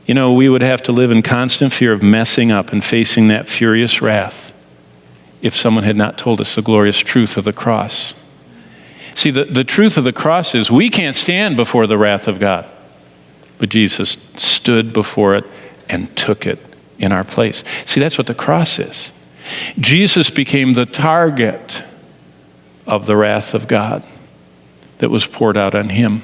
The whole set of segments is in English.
You know, we would have to live in constant fear of messing up and facing that furious wrath if someone had not told us the glorious truth of the cross. See, the truth of the cross is we can't stand before the wrath of God, but Jesus stood before it and took it in our place. See, that's what the cross is. Jesus became the target of the wrath of God that was poured out on him.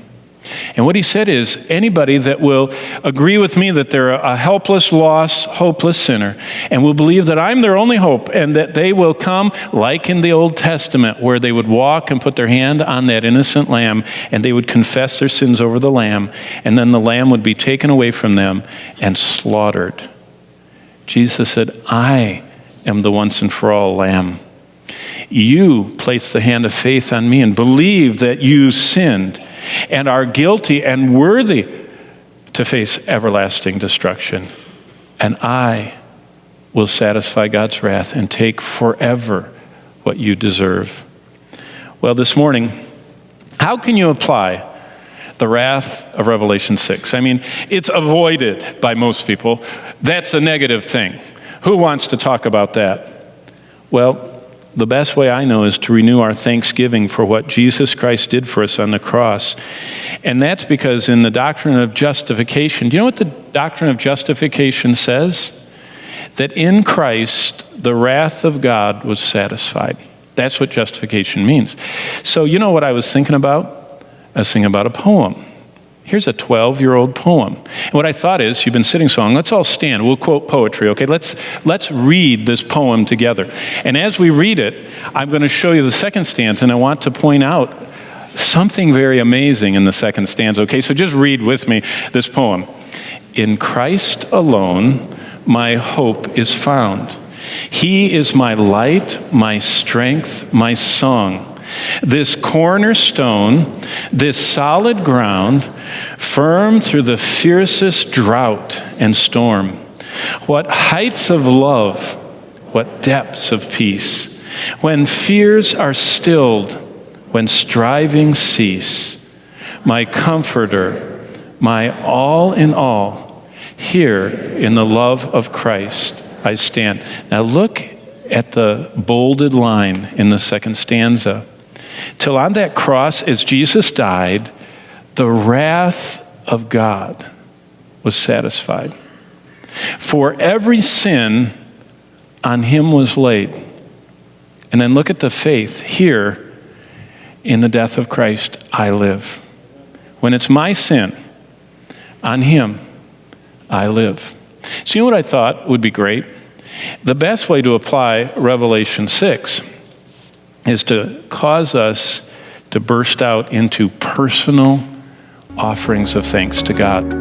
And what he said is, anybody that will agree with me that they're a helpless, lost, hopeless sinner, and will believe that I'm their only hope, and that they will come, like in the Old Testament, where they would walk and put their hand on that innocent lamb, and they would confess their sins over the lamb, and then the lamb would be taken away from them and slaughtered. Jesus said, I am the once and for all lamb. You place the hand of faith on me and believe that you sinned and are guilty and worthy to face everlasting destruction. And I will satisfy God's wrath and take forever what you deserve. Well, this morning, how can you apply the wrath of Revelation 6? I mean, it's avoided by most people. That's a negative thing. Who wants to talk about that? Well, the best way I know is to renew our thanksgiving for what Jesus Christ did for us on the cross. And that's because in the doctrine of justification, do you know what the doctrine of justification says? That in Christ, the wrath of God was satisfied. That's what justification means. So you know what I was thinking about? I was thinking about a poem. Here's a 12-year-old poem. And what I thought is, you've been sitting so long, let's all stand. We'll quote poetry, okay? Let's read this poem together. And as we read it, I'm going to show you the second stanza, and I want to point out something very amazing in the second stanza, okay? So just read with me this poem. In Christ alone, my hope is found. He is my light, my strength, my song. This cornerstone, this solid ground, firm through the fiercest drought and storm. What heights of love, what depths of peace. When fears are stilled, when strivings cease. My comforter, my all in all, here in the love of Christ I stand. Now look at the bolded line in the second stanza. Till on that cross, as Jesus died, the wrath of God was satisfied. For every sin on him was laid. And then look at the faith. Here, in the death of Christ, I live. When it's my sin, on him, I live. So you know what I thought would be great? The best way to apply Revelation 6 is to cause us to burst out into personal offerings of thanks to God.